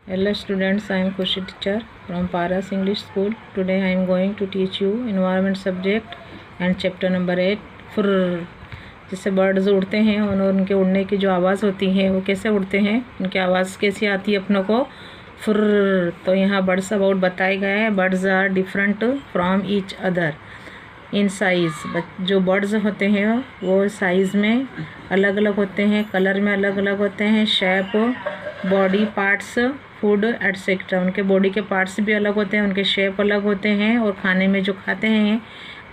Hello students, I am Khushi teacher from Paras English School. Today I am going to teach you environment subject and chapter number 8 फुर्र। जिससे birds उड़ते हैं और उनके उड़ने की जो आवाज़ होती है वो कैसे उड़ते हैं, उनकी आवाज़ कैसी आती है अपनों को, फुर्र। तो यहाँ बर्ड्स अबाउट बताया गया है। Birds are different from each other in size. जो बर्ड्स होते हैं वो साइज़ में अलग अलग होते हैं, कलर में अलग अलग होते हैं, shape, body parts, food etcetera. उनके बॉडी के पार्ट्स भी अलग होते हैं, उनके शेप अलग होते हैं और खाने में जो खाते हैं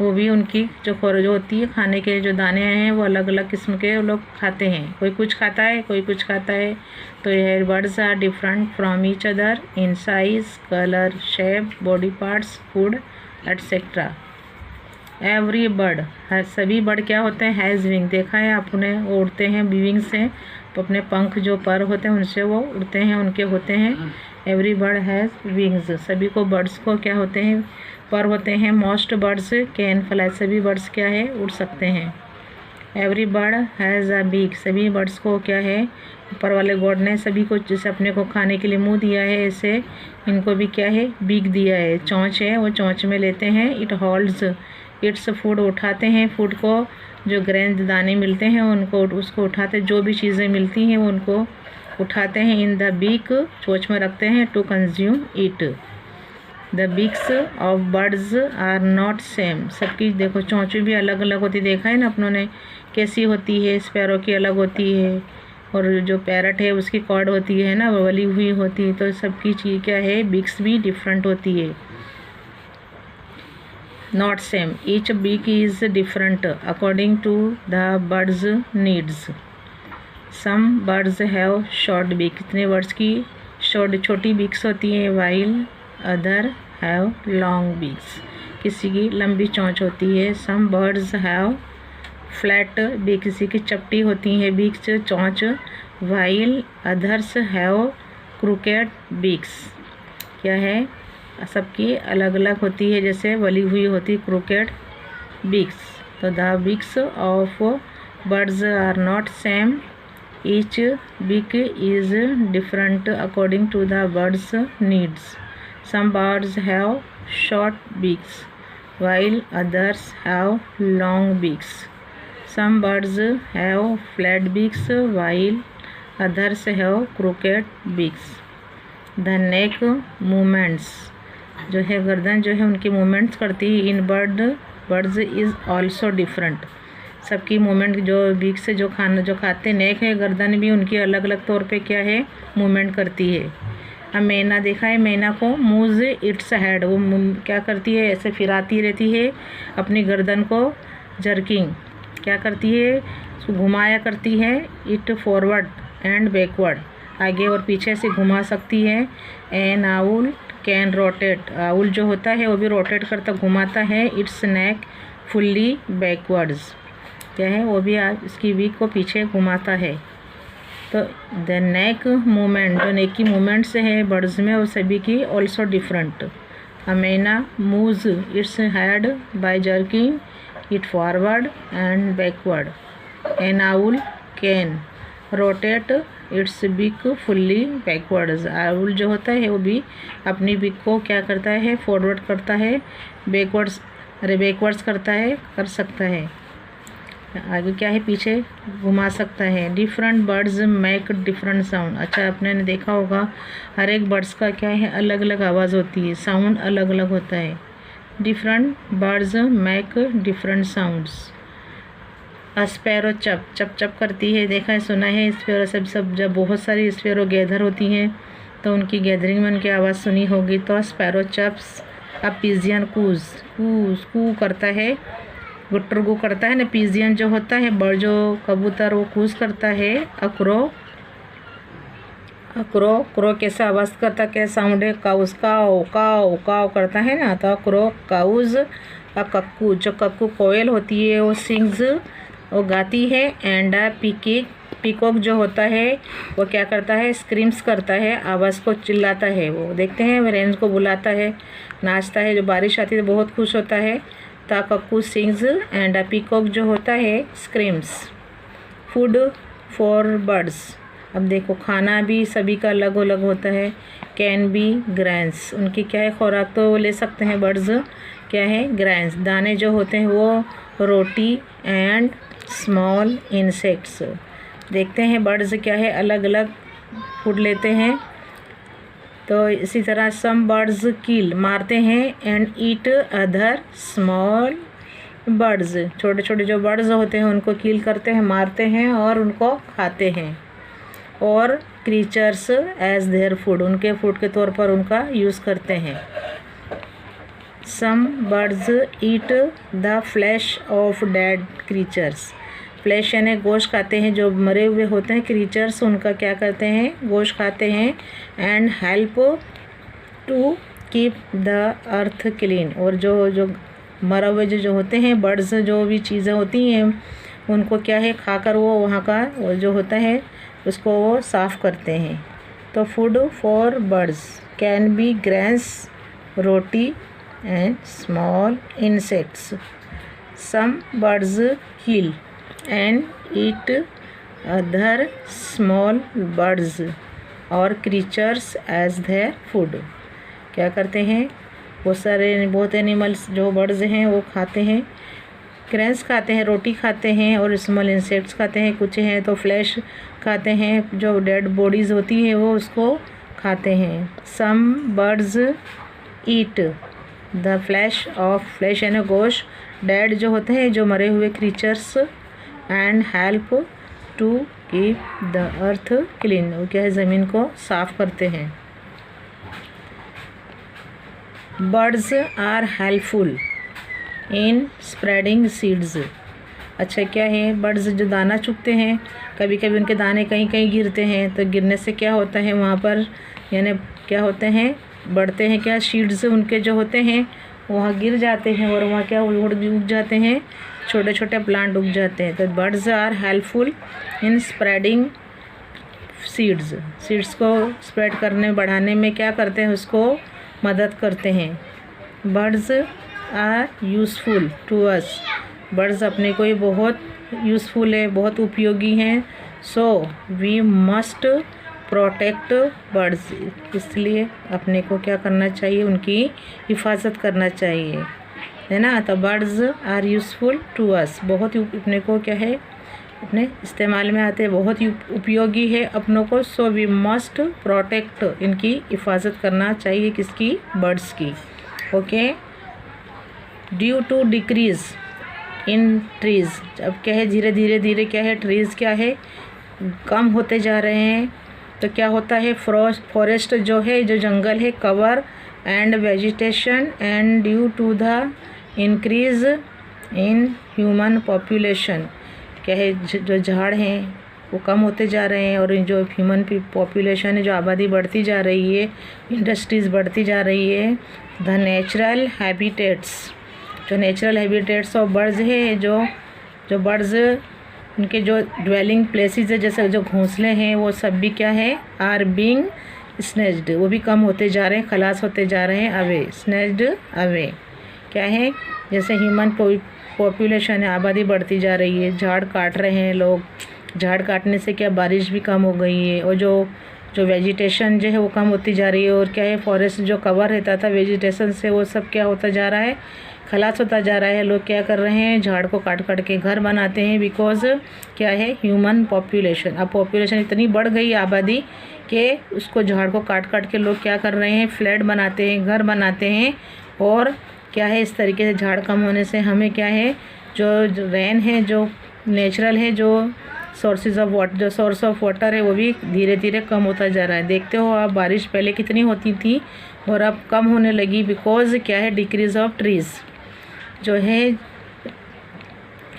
वो भी उनकी जो होती है, खाने के जो दाने हैं वो अलग अलग किस्म के वो लोग खाते हैं। कोई कुछ खाता है, कोई कुछ खाता है। तो ये birds are different from each other in size, colour, shape, body parts, food etcetera. Every bird, सभी बर्ड क्या होते हैं, हैज़ विंग। देखा है आपने, वो उड़ते हैं विंग से, तो अपने पंख जो पर होते हैं उनसे वो उड़ते हैं, उनके होते हैं। Every bird has wings. सभी को बर्ड्स को क्या होते हैं, पर होते हैं। Most birds can fly. सभी बर्ड्स क्या है, उड़ सकते हैं। Every bird has a beak. सभी बर्ड्स को क्या है, ऊपर वाले गॉड ने सभी को जैसे अपने को खाने के लिए मुंह दिया है, ऐसे इनको भी क्या है, बीक दिया है, चोंच है, वो चोंच में लेते हैं। It holds its food. उठाते हैं फूड को, जो ग्रेन दाने मिलते हैं उनको, उसको उठाते, जो भी चीज़ें मिलती हैं वो उनको उठाते हैं। इन द बीक, चोंच में रखते हैं, to consume it. The beaks of birds are not same. सबकी देखो चोंच भी अलग अलग होती, देखा है ना अपनों ने कैसी होती है। स्पैरो की अलग होती है और जो पैरट है उसकी कॉर्ड होती है ना, वो वली हुई होती है। तो सबकी चीज़ क्या है, बीक्स भी डिफरेंट होती है, not same. Each beak is different according to the bird's needs. Some birds have short beak. कितने birds की छोटी beaks होती हैं, while other have long beaks. किसी की लंबी चोंच होती है। Some birds have flat beak. किसी की चपटी होती है beaks, चोंच, while others have crooked beaks. क्या है, सबकी अलग अलग होती है, जैसे वली हुई होती क्रोकेड बीक्स। तो the beaks of birds are not same. Each beak is different according to the birds needs. Some birds have short beaks while others have long beaks. Some birds have flat beaks while others have crooked beaks. The neck movements, जो है गर्दन जो है उनकी movements करती है। In birds is also different. सबकी movement जो बीक से जो खाते नेक है, गर्दन भी उनकी अलग अलग तौर पे क्या है, मूवमेंट करती है। अब मैना देखा है, मैना को मूव्स इट्स हेड। वो क्या करती है, ऐसे फिराती रहती है अपनी गर्दन को। जर्किंग क्या करती है, उसको घुमाया करती है। इट फॉरवर्ड एंड बैकवर्ड, आगे और पीछे से घुमा सकती है। N owl can rotate. Owl जो होता है वो भी रोटेट करता, घुमाता है। इट्स नेक फुल्ली बैकवर्ड्स, क्या है, वो भी इसकी बीक को पीछे घुमाता है। तो द नेक मूवमेंट, जो नेक की मूवमेंट्स है बर्ड्स में, वो सभी की also different. A myna moves its head by jerking it forward and backward. An owl can rotate its beak fully backwards. Owl जो होता है वो भी अपनी बिक को क्या करता है, फॉरवर्ड करता है, बैकवर्ड्स करता है, कर सकता है। आगे क्या है, पीछे घुमा सकता है। Different birds make different sound. अच्छा, आपने देखा होगा हर एक बर्ड्स का क्या है, अलग अलग आवाज़ होती है, साउंड अलग अलग होता है। Different birds make different sounds. Sparrow चप चप करती है, देखा है, सुना है। स्पैरो सब जब बहुत सारी स्पैरो गैदर होती हैं तो उनकी गैदरिंग में उनकी आवाज़ सुनी होगी। तो स्पैरो चप्स। अब पिजियन कूज कू करता है, गुट्टर गु करता है ना। पिजियन जो होता है बर्ड, जो कबूतर, वो कूज करता है। अक्रो क्रो कैसा आवाज़ करता, क्या साउंड है, काउज काओ काओ काओ करता है ना। तो क्रो काउज। कक्कू, जो कक्कू कोयल होती है वो सिंग्स, वो गाती है। एंड पीकॉक जो होता है वो क्या करता है, स्क्रीम्स करता है, आवाज़ को चिल्लाता है। वो देखते हैं रेंज को बुलाता है, नाचता है। जो बारिश आती है तो बहुत खुश होता है। ता कक्कू सिंग्स एंड पीकॉक जो होता है स्क्रीम्स। फूड फॉर बर्ड्स, अब देखो खाना भी सभी का अलग अलग होता है। कैन बी ग्रैंस, उनकी क्या है खुराक तो ले सकते हैं बर्ड्स, क्या है ग्रैंस, दाने जो होते हैं वो रोटी एंड स्मॉल इंसेक्ट्स। देखते हैं बर्ड्स क्या है अलग अलग फूड लेते हैं। तो इसी तरह सम बर्ड्स किल, मारते हैं, and eat other small birds, छोटे छोटे जो बर्ड्स होते हैं उनको किल करते हैं, मारते हैं और उनको खाते हैं। और क्रीचर्स एज देयर फूड, उनके फूड के तौर पर उनका यूज़ करते हैं। Some birds eat the flesh of dead creatures, flesh यानी गोश्त खाते हैं, जो मरे हुए होते हैं क्रीचर्स उनका क्या करते हैं गोश्त खाते हैं। And help to keep the earth clean, और जो मरा हुए जो होते हैं बर्ड्स, जो भी चीज़ें होती हैं उनको क्या है खाकर वो वहाँ का जो होता है उसको वो साफ़ करते हैं। तो food for birds can be grains, roti and small insects. Some birds kill and eat other small birds और क्रीचर्स एज देयर फूड, क्या करते हैं बहुत एनिमल्स जो बर्ड्स हैं वो खाते हैं, क्रैंस खाते हैं, रोटी खाते हैं और स्मॉल इंसेक्ट्स खाते हैं। कुछ हैं तो फ्लैश खाते हैं, जो डेड बॉडीज़ होती है वो उसको खाते हैं। Some birds eat the flesh of, flesh यानी गोश्त, डेड जो होते हैं जो मरे हुए creatures, and help to keep the earth clean, वो क्या है ज़मीन को साफ़ करते हैं। Birds are helpful in spreading seeds, अच्छा क्या है बर्ड्स जो दाना चुगते हैं, कभी कभी उनके दाने कहीं कहीं गिरते हैं, तो गिरने से क्या होता है वहाँ पर यानी क्या होते हैं बढ़ते हैं, क्या सीड्स उनके जो होते हैं वहाँ गिर जाते हैं और वहाँ क्या उग जाते हैं, छोटे छोटे प्लांट उग जाते हैं। तो birds are helpful in spreading seeds, seeds को स्प्रेड करने बढ़ाने में क्या करते हैं उसको मदद करते हैं। Birds are useful to us, birds अपने को ही बहुत यूज़फुल है, बहुत उपयोगी हैं। So we must protect birds, इसलिए अपने को क्या करना चाहिए उनकी हिफाजत करना चाहिए, है ना। तो birds are useful to us, बहुत ही अपने को क्या है अपने इस्तेमाल में आते हैं, बहुत ही उपयोगी है अपनों को। सो वी मस्ट प्रोटेक्ट, इनकी हिफाजत करना चाहिए किसकी बर्ड्स की। Okay, due to decrease in trees, अब क्या है धीरे धीरे क्या है ट्रीज़ क्या है कम होते जा रहे हैं, तो क्या होता है फॉरेस्ट जो है जो जंगल है cover and vegetation, and due to the increase in human population, क्या है जो झाड़ हैं वो कम होते जा रहे हैं, और जो ह्यूमन पॉपुलेशन है जो आबादी बढ़ती जा रही है, इंडस्ट्रीज़ बढ़ती जा रही है। द नेचुरल हैबिटेट्स, जो नेचुरल हैबिटेट्स ऑफ बर्ड्स है, जो बर्ड्स उनके जो ड्वेलिंग प्लेसेस है जैसे जो घोंसले हैं वो सब भी क्या है आर बीइंग स्नेच्ड, वो भी कम होते जा रहे हैं, खलास होते जा रहे हैं, अवे स्नेच्ड अवे, क्या है जैसे ह्यूमन पॉपुलेशन है आबादी बढ़ती जा रही है, झाड़ काट रहे हैं लोग, झाड़ काटने से क्या बारिश भी कम हो गई है, और जो वेजिटेशन जो है वो कम होती जा रही है, और क्या है फॉरेस्ट जो कवर रहता था वेजिटेशन से वो सब क्या होता जा रहा है खलास होता जा रहा है। लोग क्या कर रहे हैं झाड़ को काट काट के घर बनाते हैं, बिकॉज क्या है ह्यूमन पॉपुलेशन, अब पॉपुलेशन इतनी बढ़ गई आबादी कि उसको झाड़ को काट काट के लोग क्या कर रहे हैं फ्लैट बनाते हैं, घर बनाते हैं, और क्या है इस तरीके से झाड़ कम होने से हमें क्या है जो रेन है जो नेचुरल है जो सोर्सेज ऑफ वाटर जो सोर्स ऑफ वाटर है वो भी धीरे धीरे कम होता जा रहा है। देखते हो आप बारिश पहले कितनी होती थी और अब कम होने लगी, बिकॉज क्या है डिक्रीज ऑफ ट्रीज़, जो है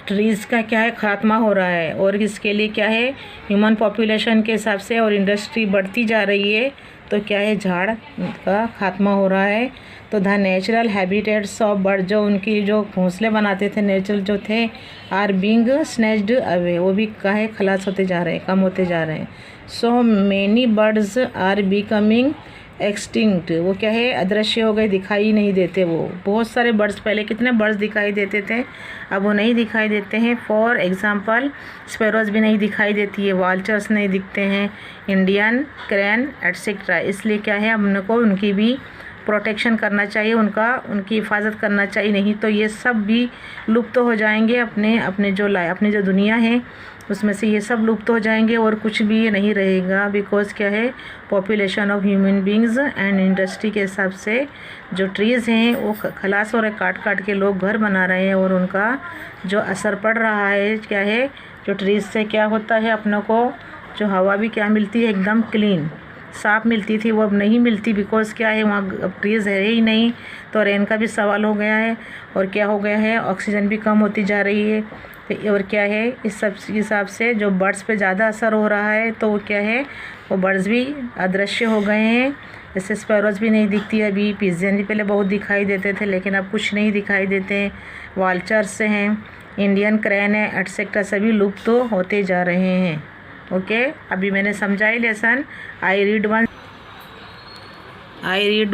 ट्रीज़ का क्या है खात्मा हो रहा है, और इसके लिए क्या है ह्यूमन पॉपुलेशन के हिसाब से और इंडस्ट्री बढ़ती जा रही है, तो क्या है झाड़ का खात्मा हो रहा है। तो the natural habitats of bird, जो उनकी जो घोंसले बनाते थे नेचुरल जो थे, आर बीइंग स्नेच्ड अवे, वो भी क्या है खलास होते जा रहे हैं, कम होते जा रहे हैं। So many birds are becoming extinct, वो क्या है, अदृश्य हो गए, दिखाई नहीं देते। वो बहुत सारे बर्ड्स, पहले कितने बर्ड्स दिखाई देते थे, अब वो नहीं दिखाई देते हैं। फॉर एग्जांपल स्पैरोज भी नहीं दिखाई देती है, वाल्चर्स नहीं दिखते हैं, इंडियन क्रेन एटसेट्रा। इसलिए क्या है, हमने को उनकी भी प्रोटेक्शन करना चाहिए, उनकी हिफाजत करना चाहिए, नहीं तो ये सब भी लुप्त हो जाएंगे। अपने जो दुनिया है उसमें से ये सब लुप्त हो जाएंगे और कुछ भी नहीं रहेगा। बिकॉज क्या है, population of human beings and industry के हिसाब से जो ट्रीज़ हैं वो खलास हो रहे, काट काट के लोग घर बना रहे हैं, और उनका जो असर पड़ रहा है क्या है, जो ट्रीज़ से क्या होता है, अपनों को जो हवा भी क्या मिलती है, एकदम क्लीन साफ़ मिलती थी, वो अब नहीं मिलती। बिकॉज़ क्या है, वहाँ अब ट्रीज़ है ही नहीं, तो रेन का भी सवाल हो गया है, और क्या हो गया है, ऑक्सीजन भी कम होती जा रही है। और क्या है, इस सब हिसाब से जो बर्ड्स पे ज़्यादा असर हो रहा है, तो वो क्या है, वो बर्ड्स भी अदृश्य हो गए हैं। जैसे स्पैरोज भी नहीं दिखती अभी, पिजन भी पहले बहुत दिखाई देते थे, लेकिन अब कुछ नहीं दिखाई देते हैं। वाल्चर्स हैं, इंडियन क्रेन है, एटसेट्रा, सभी लुप्त तो होते जा रहे हैं। ओके, अभी मैंने समझाई lesson. I read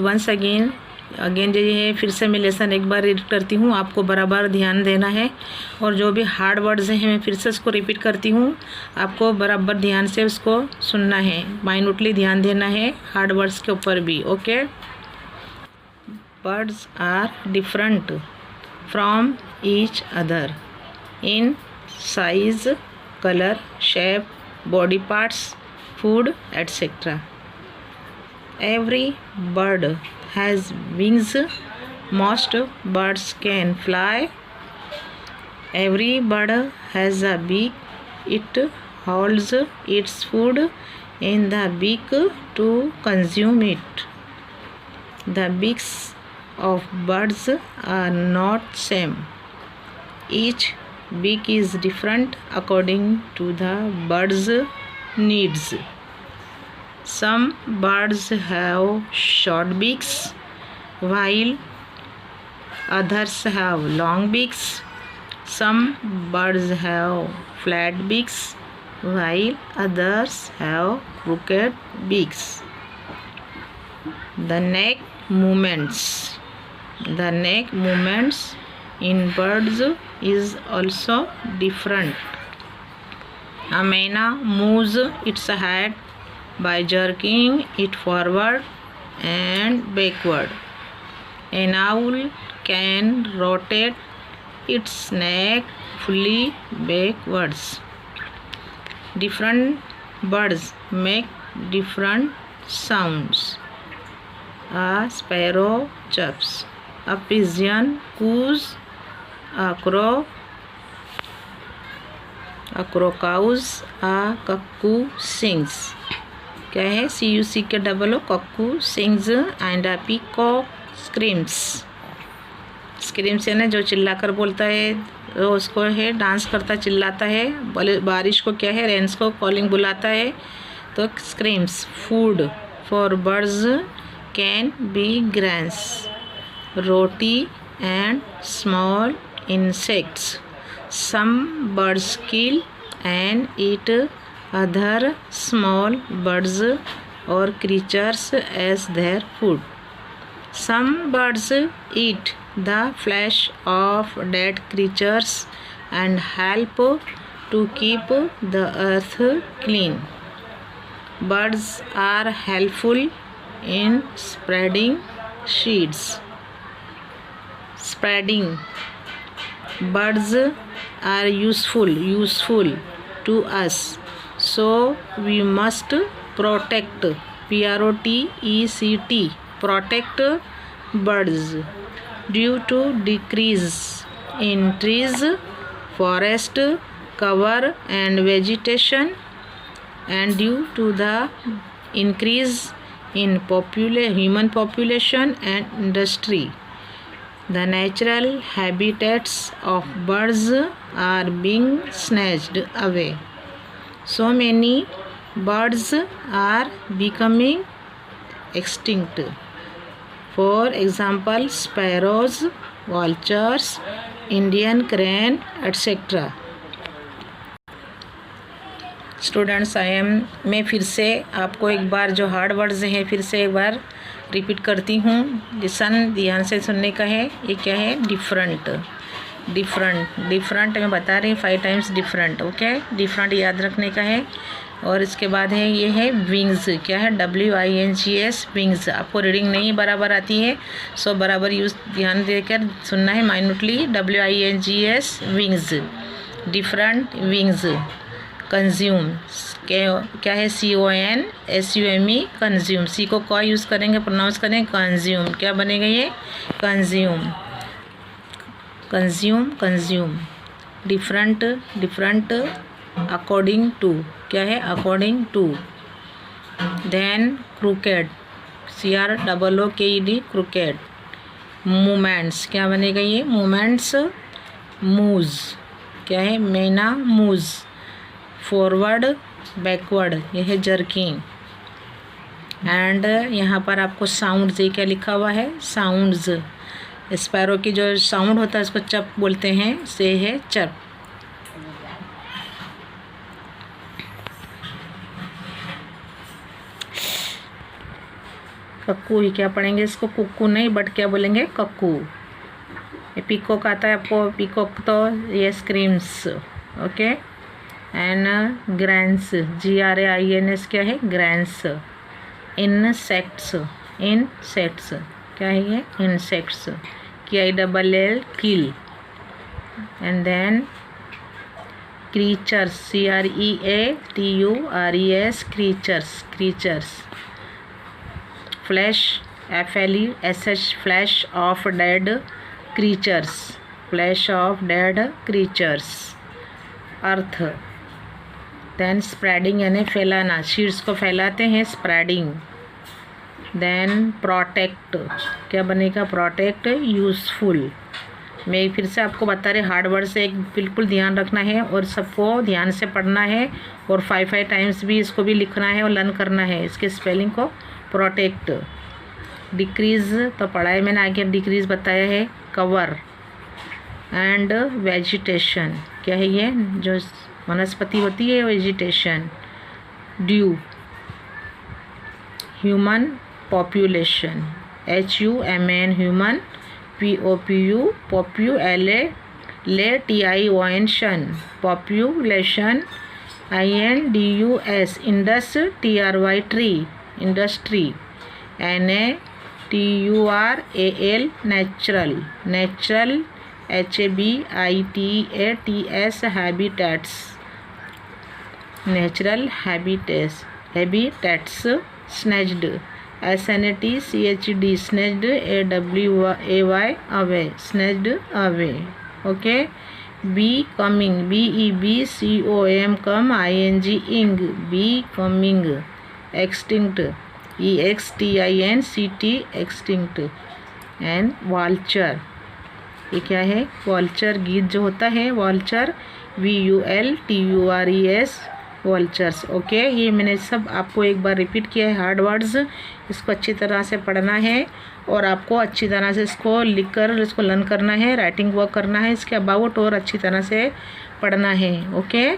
once again जो है, फिर से मैं लेसन एक बार रीड करती हूँ, आपको बराबर ध्यान देना है। और जो भी हार्ड वर्ड्स हैं मैं फिर से उसको रिपीट करती हूँ, आपको बराबर ध्यान से उसको सुनना है, माइन्यूटली ध्यान देना है हार्ड वर्ड्स के ऊपर भी। Okay, birds are different from each other in size, colour, shape, body parts, food, etc. Every bird has wings. Most birds can fly. Every bird has a beak. It holds its food in the beak to consume it. The beaks of birds are not same. Each beak is different according to the bird's needs. Some birds have short beaks while others have long beaks. Some birds have flat beaks while others have crooked beaks. The neck movements in birds is also different. A myna moves its head by jerking it forward and backward. An owl can rotate its neck fully backwards. Different birds make different sounds. A sparrow chirps, a pigeon coos, a crow cows, a cuckoo sings. क्या है, CUCK cuckoo sings and a peacock screams. Screams है ना, जो चिल्लाकर बोलता है, वो उसको है डांस करता, चिल्लाता है। बारिश को क्या है, रेन्स को कॉलिंग बुलाता है, तो screams. Food for birds can B grains, roti and small insects. Some birds kill and eat other small birds or creatures as their food. Some birds eat the flesh of dead creatures and help to keep the earth clean. Birds are helpful in spreading seeds. Birds are useful to us, so we must protect protect birds. Due to decrease in trees, forest cover and vegetation, and due to the increase in human population and industry, the natural habitats of birds are being snatched away. So many birds are becoming extinct. For example, sparrows, vultures, Indian crane, etc. Students मैं फिर से आपको एक बार जो hard words हैं फिर से एक बार रिपीट करती हूँ, लिसन, ध्यान से सुनने का है। ये क्या है? डिफरेंट। डिफरेंट, डिफरेंट मैं बता रही हूँ 5 टाइम्स डिफरेंट। ओके, डिफरेंट याद रखने का है। और इसके बाद है, ये है विंग्स। क्या है? WINGS, wings. आपको रीडिंग नहीं बराबर आती है, सो बराबर यूज ध्यान देकर सुनना है minutely. WINGS, wings. Different, wings. Consume, क्या है? CONSUME, consume. सी को क्या यूज़ करेंगे? प्रोनाउंस करें कंज्यूम। क्या बनेगा ये? Consume, consume, consume. Different, different. According to, क्या है? According to. Then crooked, CROOKED, crooked. Movements, क्या बनेगा ये? मूवमेंट्स। मूव्स, क्या है? मैना, मूव्स। फॉरवर्ड, बैकवर्ड, यह है जर्किंग। एंड यहाँ पर आपको साउंड्स, ये क्या लिखा हुआ है? साउंड्स। स्पैरो की जो साउंड होता है उसको चप बोलते हैं, से है चप। कक्कू ही क्या पढ़ेंगे इसको? कुक्कू नहीं, बट क्या बोलेंगे? कक्कू। ये पीकॉक आता है आपको, पीकॉक तो ये screams. Okay. And grains, GRAINS, क्या है? ग्रैंस। इंसेक्ट्स, इंसेक्ट्स, क्या है ये? Insects. KILL, kill. And then creatures, CREATURES, creatures, creatures. Flesh, FLESH, flesh of dead creatures, flesh of dead creatures. Earth. Then spreading, यानी फैलाना, seeds को फैलाते हैं, स्प्रेडिंग। देन प्रोटेक्ट, क्या बनेगा? Protect, useful. मैं फिर से आपको बता रही, हार्ड वर्ड से एक बिल्कुल ध्यान रखना है और सबको ध्यान से पढ़ना है और 5 टाइम्स भी इसको भी लिखना है और लर्न करना है इसके स्पेलिंग को। प्रोटेक्ट। डिक्रीज तो पढ़ाई मैंने आगे, डिक्रीज बताया है। कवर एंड वेजिटेशन, क्या है ये? जो वनस्पति होती है, vegetation. Due. Human population, HUMAN, human. POPU, POPULATION, population. INDUS, indus, TRY, try, industry. NATURAL, natural, natural. HABITATS, habitats, natural habitats, habitats. Snatched, SNATCHD, snatched, AWAY, away, snatched, away. Okay. Becoming, BEBCOM, come, ING, ing, becoming. Extinct, EXTINCT, extinct. And vulture, ये क्या है? Vulture, गीत जो होता है, vulture, VULTURES, वॉल्चर्स। Okay, ये मैंने सब आपको एक बार रिपीट किया है, हार्ड वर्ड्स। इसको अच्छी तरह से पढ़ना है और आपको अच्छी तरह से इसको लिखकर इसको लर्न करना है, राइटिंग वर्क करना है इसके अबाउट, और अच्छी तरह से पढ़ना है। ओके।